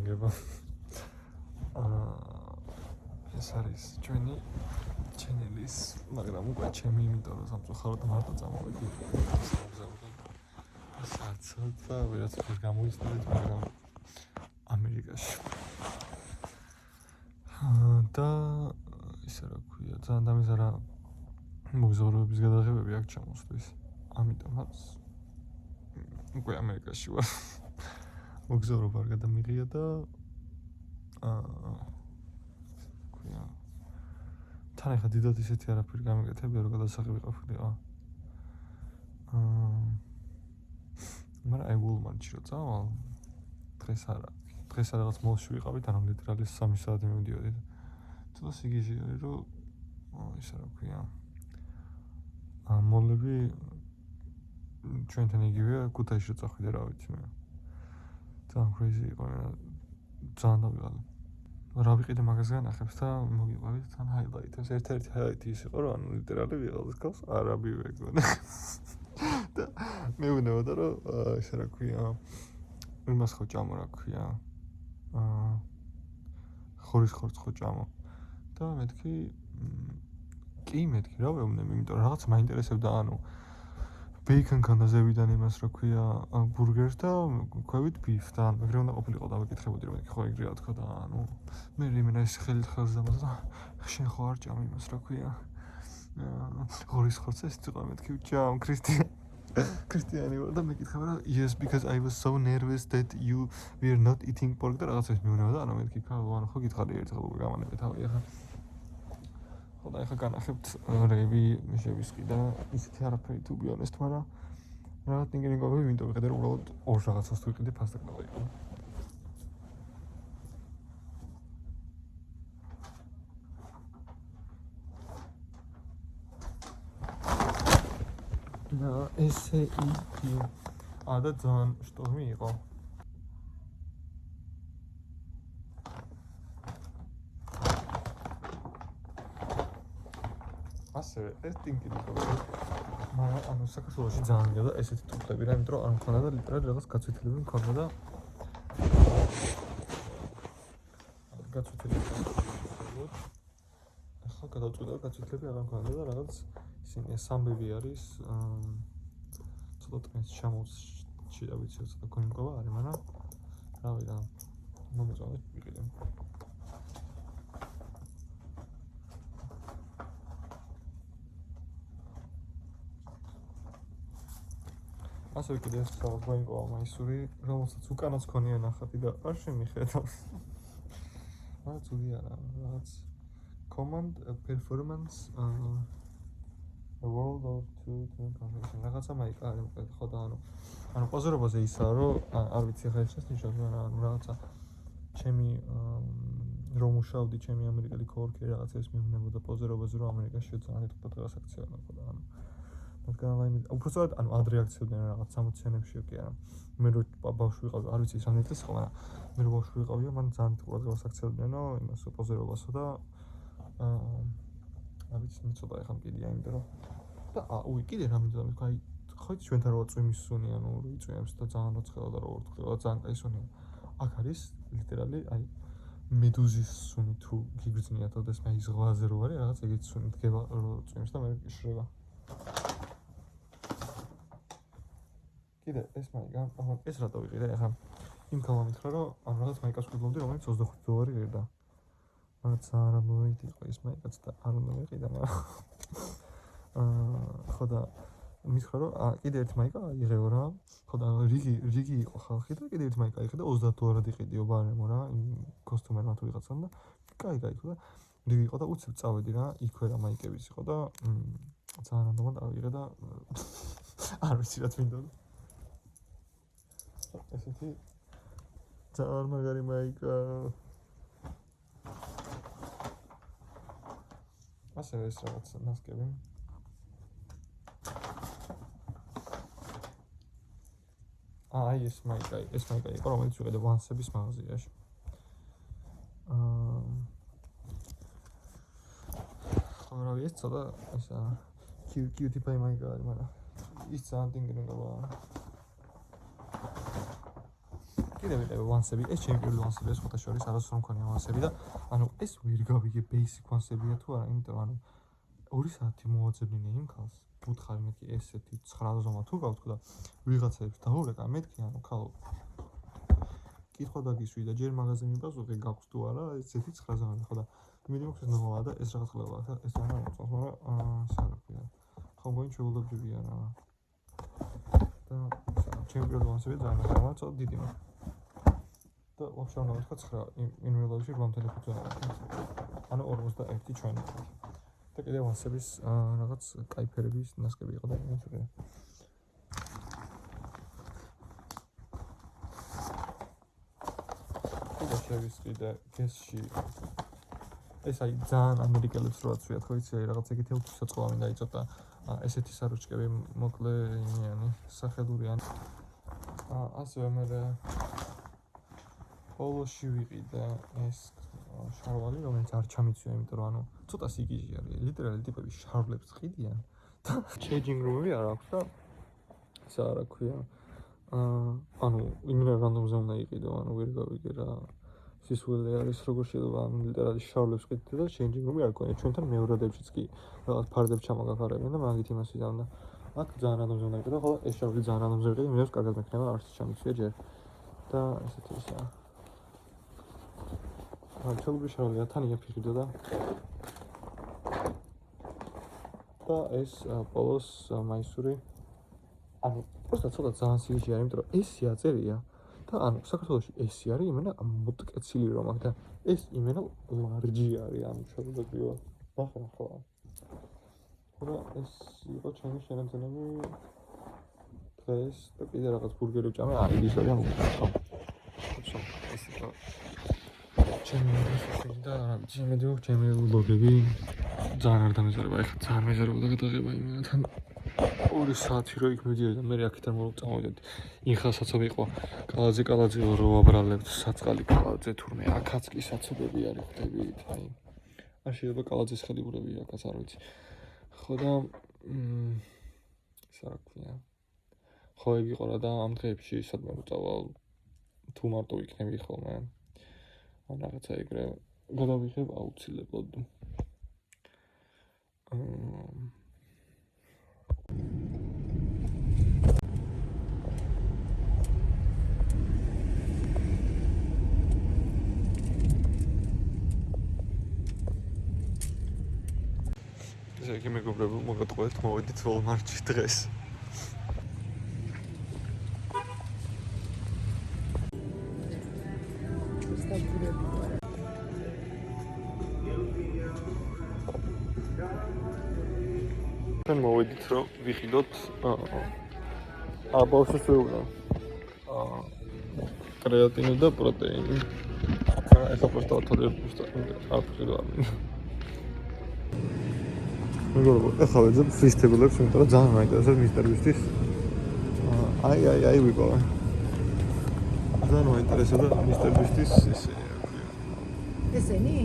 გოგებო. ეს არის ჩვენი ჩენელის, მაგრამ უკვე ჩემი, იმიტომ რომ სამწუხაროდ მარტო წამოვედი. საერთოდ ვერაც ვერ გამოიცნეთ, მაგრამ ამერიკაში. და ისე რა ქვია, ძალიან დამიზარა მოგზაურობის გადაღებები აქ ჩამოსვლის. ამიტომაც უკვე ამერიკაში ვარ. მოგზაურობა არ გადამიღია და თან ახლა დიდად ისეთი არაფერი გამეკეთებია, რომ გადასაღები ყოფილიყო. მაგრამ აი Walmart-ში რო წავალ, დღეს არა. დღეს რაღაც მოლში ვიყავით, ანუ ლიტერალურად 3 საათი მივდიოდი. ცოტა სიგიჟე არის, რომ ისე რა ქვია. მოლები ჩვენთან იგივეა, ქუთაისში რო წახვიდე, რა ვიცი მე. ძალიან crazy იყო, ძალიან დავიღალე. რა ვიყიდე მაგაზიან ახებს და მოგიყვებით თან highlight-ებს. ერთ-ერთი highlight-ი ის იყო, რომ ანუ ლიტერალურად ვიღალეს ქალს არაბი ვეგონე. და მეუბნებოდა, რომ ისე რა ქვია, იმას ხო ჭამო რა ქვია. ხორის ხორცს ხო ჭამო. და მეთქი კი მეთქი რა ვეუბნები, იმიტომ რომ რაღაც მაინტერესებდა, ანუ ბეიქონ ქონდა ზევიდან იმას რა ქვია, ბურგერს და ქვევით ბიფ და ეგრე უნდა ყოფილიყო და ვეკითხებოდი რომ მეთქი ხო ეგრე რა თქო და ანუ მე იმენა ეს ხელით ხელს დამაძა და შენ ხო არ ჭამ იმას რა ქვია. ხორის ხორცს ეს იყო მეთქი ჭამ ქრისტიანი ვარ და მეკითხება რა yes because I was so nervous that you were not eating pork და რაღაცას მიუნებდა ანუ მეთქი ანუ ხო გითხარი ერთხელ უკვე გამანები თავი ახლა ხო და ახლა განახებთ რევი შევისყი და ისეთი არაფერი to be honest მაგრამ რაღაც ნიგერინგობები იმიტომ ვიყიდე რომ უბრალოდ ორ რაღაცას თუ ვიყიდე ფასტა კნალა იყო და ესე იგი და ძალიან შტორმი იყო ასევე ეს დინგი იყო მაგრამ ანუ საქართველოში ძალიან მიგდა ესეთი თუფლები რა იმიტომ რომ არ მქონდა და ლიტერალურად რაღაც გაცვეთილები მქონდა და გაცვეთილები ახლა გადავწყვიტე გაცვეთილები არ მქონდა და რაღაც ისინი სამბები არის ცოტა ტყეს ჩამოვში და ვიცი ცოტა გონიკოვა არის მაგრამ რავი რა მომეწონეთ ვიყიდე ასე ვიყიდე ეს რაღაც გონიკოვა მაისური რომელსაც უკანაც ქონია ნახატი და არ შემიხედავს მაგრამ ცუდი არა რაღაც command performance the world of two conversation რაღაცა მაიკა არის მოკლედ ხო და ანუ პოზერობაზე ისაა რომ არ ვიცი ხა ეს ნიშნავს მაგრამ რაღაცა ჩემი რომ მუშაობდი ჩემი ამერიკელი კოორკერი რაღაცას მივნებოდა პოზერობაზე რომ ამერიკაში ძალიან თქო დღეს აქციონა ხო და ანუ მაგრამ ლაინი უბრალოდ ანუ ადრე აქციოდნენ რაღაც 60-იანებში კი არა მე რო ბავშვი ვიყავი არ ვიცი ის ამ წელს ხო მაგრამ მე რო ბავშვი ვიყავი მან ძალიან თქო დღეს აქციონებდნო იმას პოზერობასო და არ ვიცი მე ცოტა ეხა მკიდია იმიტომ რომ და უი კიდე რა მინდა თქვა აი ხო იცი ჩვენთან რო წვიმის სუნი ანუ რო იწვიმს და ძალიან ოცხელა და რო ორთქლა ძალიან კაი სუნია აქ არის ლიტერალი აი მედუზის სუნი თუ გიგრძნიათ ოდესმე აი ზღვაზე რო არის რაღაც ეგეთი სუნი დგება რო წვიმს და მე შრება კიდე ეს მაიკა ეს რატო ვიყიდე ახლა იმ კალმა მითხრა რომ ანუ რაღაც მაიკას ვყიდულობდი რომელიც $25 ღირდა მაგრამ ძალიან რამოვით იყო ეს მაიკაც და არ უნდა ვიყიდე მაგრამ ხო და მითხრა რომ კიდე ერთი მაიკა იღეო რა ხო და რიგი იყო ხალხი და კიდე ერთი მაიკა იღე და $30 იყიდიო ბარემო რა იმ კოსტუმერმა თუ ვიღაცამ და კაი ხო და რიგი იყო და უცებ წავედი რა იქვე რა მაიკებიც იყო და ძალიან რამოვან დავიღე და არ ვიცი რა თვითონ ესეთი ძალიან მაგარი მაიკა ასევე ეს რაღაც მასკები აი ეს მაიკა იყო რომელიც ვიყიდე ვანსების მაღაზიაში ხო რავი ეს ცოტა ესა კიუტი პაი მაიკა არის მაგრამ ის ძალიან დინგრინგობა კიდევ ვანსები, ეს ჩემი პირველი ვანსებია სხვათა შორის, არასდროს არ მქონია ვანსები და ანუ ეს ვერ გავიგე basic ვანსებია თუ არა, იმიტომ ანუ 2 საათი მოვაძებინე იმ ქალს, უთხარი მეთქი ესეთი 9 ზომა თუ გავთქვა და ვიღაცებს დაურეკა, მეთქი ანუ ქალო კითხვა დაგისვი და ჯერ მაღაზია მიპასუხე გაქვს თუ არა ესეთი 9 ზომა ხო და იმედი მაქვს ეს ნორმალია და ეს რაღაც ხდება და ეს არ მოწონს, მაგრამ საგაქვია. ხომ გონი ჩვეულებრივია რა. და ჩემი პირველი ვანსები ძალიან ახლა ცოტა დიდი მაქვს. და ვაფშე უნდა ვთქვა 9 in real life-ში 85 ზონა. ანუ 41 ჩვენი. და კიდევ ვანსების რაღაც кайფერების ნასკები იყო და იმით ვიყიდა. კიდე შევისყი და გესში ეს აი ძალიან ამერიკელებს როაც ვიათ ხო იცი აი რაღაც ეგეთი უთვისოწყლავი დაიწოტა ესეთი საროჭკები მოკლე იმიანი სახელურიანი ასევე მე პოლოში ვიყიდა ეს შარვალი რომელიც არ ჩამიცვია იმიტომ რომ ანუ ცოტა სიგიჟე არის ლიტერალი ტიპები შარვლებს ყიდიან და changing room-ი არ აქვს და ისა რა ქვია ანუ იმენა რანდომზე უნდა იყიდო ანუ ვერ გავიგე რა სისულელე არის როგორ შეიძლება ანუ ლიტერალი შარვლებს ყიდდე და changing room-ი არ გქონია ჩვენთან მეორადებშიც კი რაღაც ფარდებს ჩამოგაფარებენ და მაგით იმას ვიზამ და აქ ძალიან რანდომზე უნდა იყიდო ხოლო ეს შარვი ძალიან რანდომზე ვიყიდე მინდავს კარგად მექნება არც ჩამიცვია ჯერ და ესეთი ისა ჩალუბი შარვია თან იაფიხიდო და ეს პოლოს მაისური ანუ просто ცოტა ძალიან სიგიჟე არის იმიტომ რომ ესი აწერია და ანუ საქართველოში ესი არის იმენა მოტკეცილი რომ აქ და ეს იმენა ლარჯი არის ანუ ჩვეულებრივად ნახე ახლა და ეს იყო ჩემი შენაძენები დღეს და კიდე რაღაც ბურგერი ვჭამე ის არის ანუ ხო ეს იყო ჩემი და ჩემი ვლოგები ძალიან არ დამეზარება ეხლა ძალიან მეზარებოდა გადაღება იმენთან 2 საათი რო იქ მივიდიოდი და მე აქედან მოვწამოვიდეთ ინხასაცობი იყო კალაძე რო აბრალებთ საწყალი კალაძე თურმე აქაც კი საცობები არის ხდებით აი არ შეიძლება კალაძეს ხელი ურევი აქაც არ ვიცი ხო და ისა რა ქვია ხო ეგ იყო რა და ამ დღეებში სადმე ვწავალ თუ მარტო ვიქნები ხოლმე ან რაღაცა ეგრე გადავიხებ აუცილებლად ზეგი მეგობრებო მოგატყუეთ მოვედით Walmart-ში დღეს ჩვენ მოვედით რომ ვიხილოთ ბავშვს ვეუბნო კრეატინი და პროტეინი ეხლა просто ავხილო მეგობრებო ეხლა ვეძებ ფისტებულებს იმიტომ რომ ძალიან მაინტერესებს მისტერ ბისტის აი ვიპოვე ძალიან მაინტერესებს მისტერ ბისტის ესენი?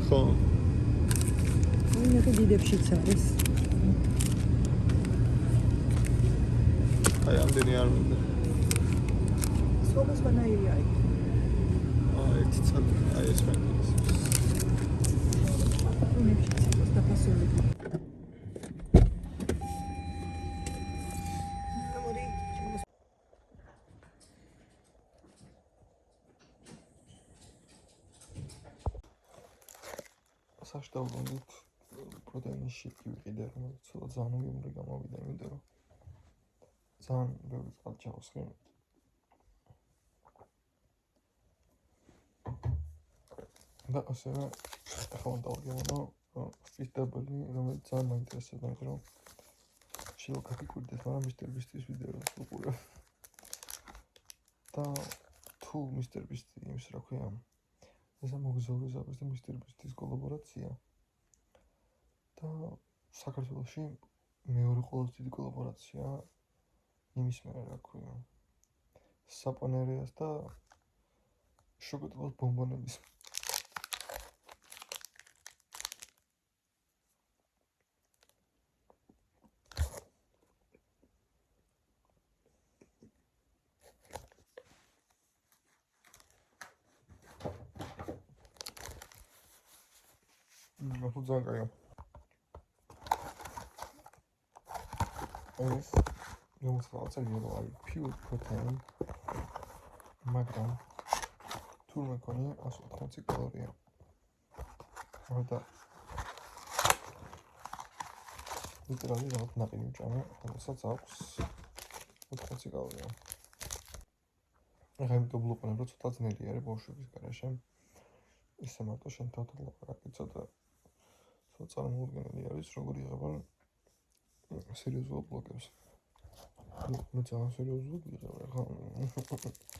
ხო ნახე დიდებშიც არის აი ამდენი არ მინდა სულას ბანაირი არის ერთი ცალკე აი ეს მაინტერესებს ნებშიც იყოს დაფასული საშტაბლობით პროტეინის შეიკი ვიყიდე რომელიც ცოტა ძალიან უიმური გამოვიდა იმიტომ რომ ძალიან ბევრი წყალი ჩავსხი და ასევე ახლა დავგემოვნო ფისტაბლი რომელიც ძალიან მაინტერესებს მაგრამ რომ შევკაკი კვირდეს მაგრამ მისტერ ბისტის ვიდეოს უყურებ და თუ მისტერ ბისტი იმის რა ქვია ეს მოგზაურებს და მისტერ ბისტის კოლაბორაცია და საქართველოში მეორე ყველაზე დიდი კოლაბორაცია იმის მერე რა ქვია საპონერიას და შოკოლადის ბომბონების ნახოთ ძალიან კაია. ეს რაღაცა იერო არის pure protein. მაგრამ თუ მეკონი 180 კალორია. და ლიტერალი რაღაც ნაყინი ვჭამე, რომელსაც აქვს 80 კალორია. ახლა იმიტომ ვლუყნებ, რომ ცოტა ძნელი არის ბავშვების გარეშე. ისე მარტო შენ თავად ლაპარაკი ცოტა წარმოუდგენელი არის, როგორ იღებენ სერიოზულ ბლოგერს. მე ძალიან სერიოზულად ვიღებ, ხა.